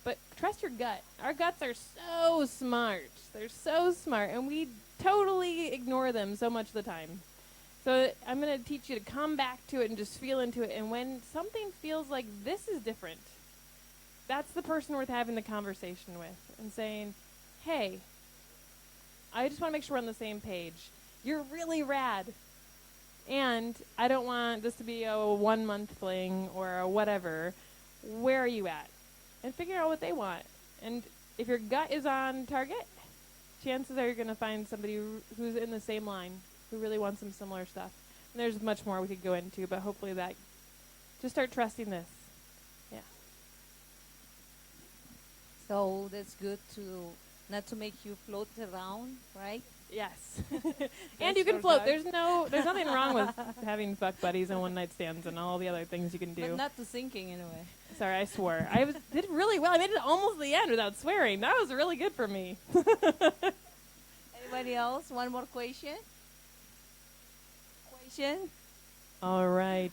but trust your gut. Our guts are so smart. They're so smart, and we totally ignore them so much of the time. So I'm going to teach you to come back to it and just feel into it. And when something feels like this is different, that's the person worth having the conversation with and saying, hey, I just want to make sure we're on the same page. You're really rad. And I don't want this to be a 1 month fling or a whatever. Where are you at? And figure out what they want. And if your gut is on target, chances are you're going to find somebody who's in the same line, who really wants some similar stuff. And there's much more we could go into, but hopefully that, just start trusting this. Yeah. So that's good to not to make you float around, right? Yes. That's And you can your float. God. There's nothing wrong with having fuck buddies and one night stands and all the other things you can do. But not to sinking anyway. Sorry, I swore. Did really well. I made it almost the end without swearing. That was really good for me. Anybody else? One more question? Question? All right.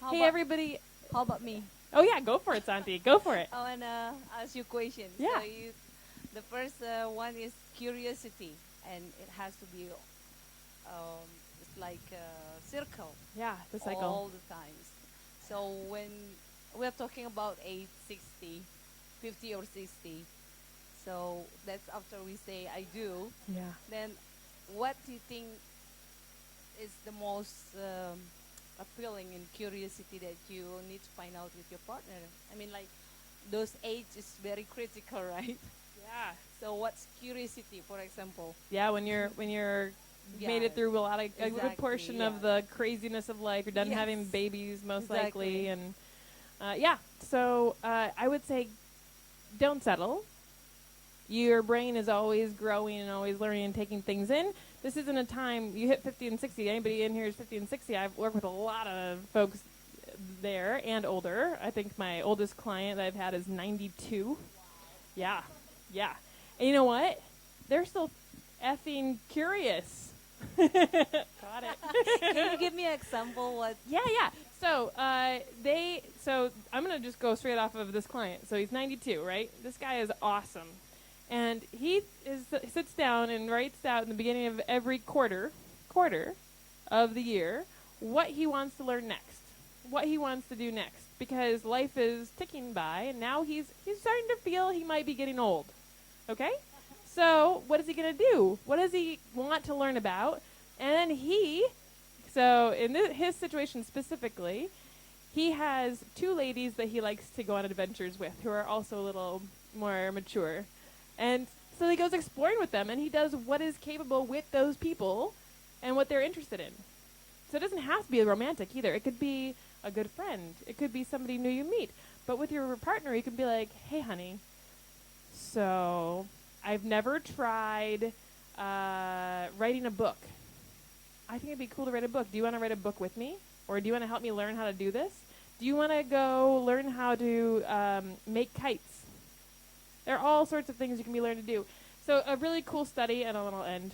How Hey, about, everybody. How about me? Oh, yeah, go for it, Santi. Go for it. I wanna ask you questions. Yeah. So the first one is curiosity, and it has to be, it's like a circle Yeah, the cycle. all the times. So when we're talking about age 60, 50 or 60, so that's after we say I do. Yeah. Then what do you think is the most appealing in curiosity that you need to find out with your partner? I mean, like, those age is very critical, right? Yeah. So what's curiosity, for example? Yeah, when you're made Yeah, it through a good exactly, portion yeah. of the craziness of life. You're done Yes. having babies, most likely, Exactly. and yeah. So I would say, don't settle. Your brain is always growing and always learning and taking things in. This isn't a time you hit 50 and 60. Anybody in here is 50 and 60. I've worked with a lot of folks there and older. I think my oldest client that I've had is 92. Yeah, yeah. And you know what? They're still effing curious. Got it. Can you give me an example? What? Yeah. So so I'm gonna just go straight off of this client. So he's 92, right? This guy is awesome, and he sits down and writes out in the beginning of every quarter of the year what he wants to learn next, what he wants to do next, because life is ticking by, and now he's starting to feel he might be getting old. Okay. So what is he going to do? What does he want to learn about? And then so in his situation specifically, he has two ladies that he likes to go on adventures with who are also a little more mature. And so he goes exploring with them, and he does what is capable with those people and what they're interested in. So it doesn't have to be romantic either. It could be a good friend. It could be somebody new you meet. But with your partner, you can be like, hey, honey, so I've never tried writing a book. I think it'd be cool to write a book. Do you want to write a book with me? Or do you want to help me learn how to do this? Do you want to go learn how to make kites? There are all sorts of things you can be learning to do. So a really cool study, and I'll end.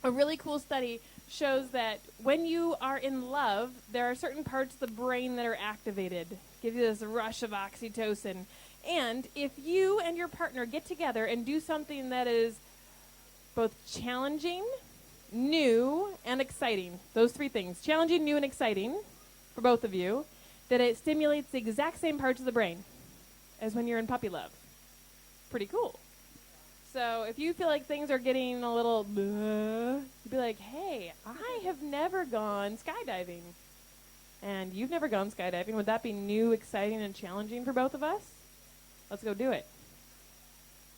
A really cool study shows that when you are in love, there are certain parts of the brain that are activated. Give you this rush of oxytocin. And if you and your partner get together and do something that is both challenging, new, and exciting, those three things, challenging, new, and exciting for both of you, that it stimulates the exact same parts of the brain as when you're in puppy love. Pretty cool. So if you feel like things are getting a little, you'd be like, hey, I have never gone skydiving. And you've never gone skydiving. Would that be new, exciting, and challenging for both of us? Let's go do it.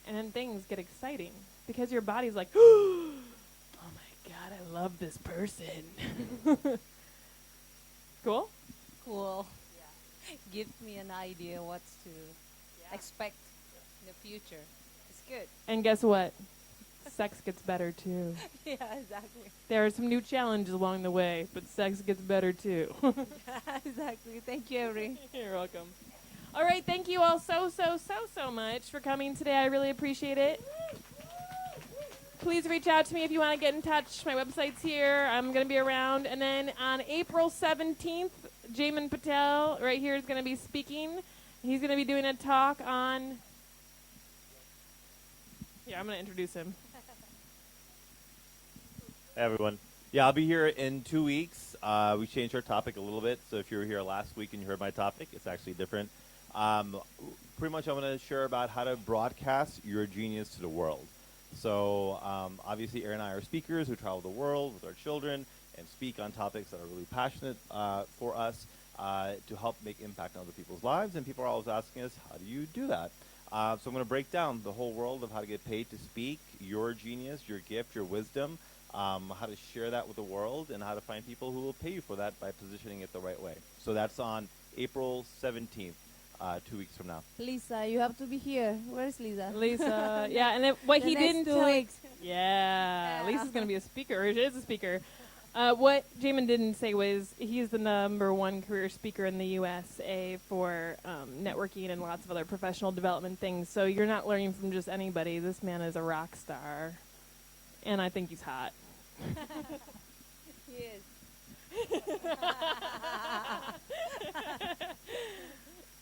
And then things get exciting because your body's like, oh my God, I love this person. Cool? Cool. Yeah. Give me an idea what to expect in the future. It's good. And guess what? Sex gets better too. Yeah, exactly. There are some new challenges along the way, but sex gets better too. Exactly. Thank you, Avery. You're welcome. All right, thank you all so much for coming today. I really appreciate it. Please reach out to me if you want to get in touch. My website's here. I'm going to be around. And then on April 17th, Jamin Patel right here is going to be speaking. He's going to be doing a talk on... Yeah, I'm going to introduce him. Hey, everyone. Yeah, I'll be here in 2 weeks. We changed our topic a little bit, so if you were here last week and you heard my topic, it's actually different. Pretty much I'm going to share about how to broadcast your genius to the world. So obviously Aaron and I are speakers who travel the world with our children and speak on topics that are really passionate for us to help make impact on other people's lives. And people are always asking us, how do you do that? So I'm going to break down the whole world of how to get paid to speak, your genius, your gift, your wisdom, how to share that with the world, and how to find people who will pay you for that by positioning it the right way. So that's on April 17th, 2 weeks from now. Lisa, you have to be here. Where's Lisa? Lisa, yeah, and what The he next didn't 2 tell, weeks. yeah, Yeah. Lisa's gonna be a speaker, or she is a speaker. What Jamin didn't say was he's the #1 career speaker in the USA for networking and lots of other professional development things. So you're not learning from just anybody. This man is a rock star, and I think he's hot. Yes.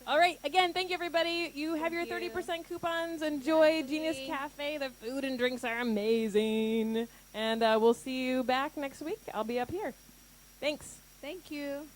All right, again, thank you, everybody. You have your Thank you. 30% coupons. Enjoy Definitely. Genius Cafe. The food and drinks are amazing. And we'll see you back next week. I'll be up here. Thanks. Thank you.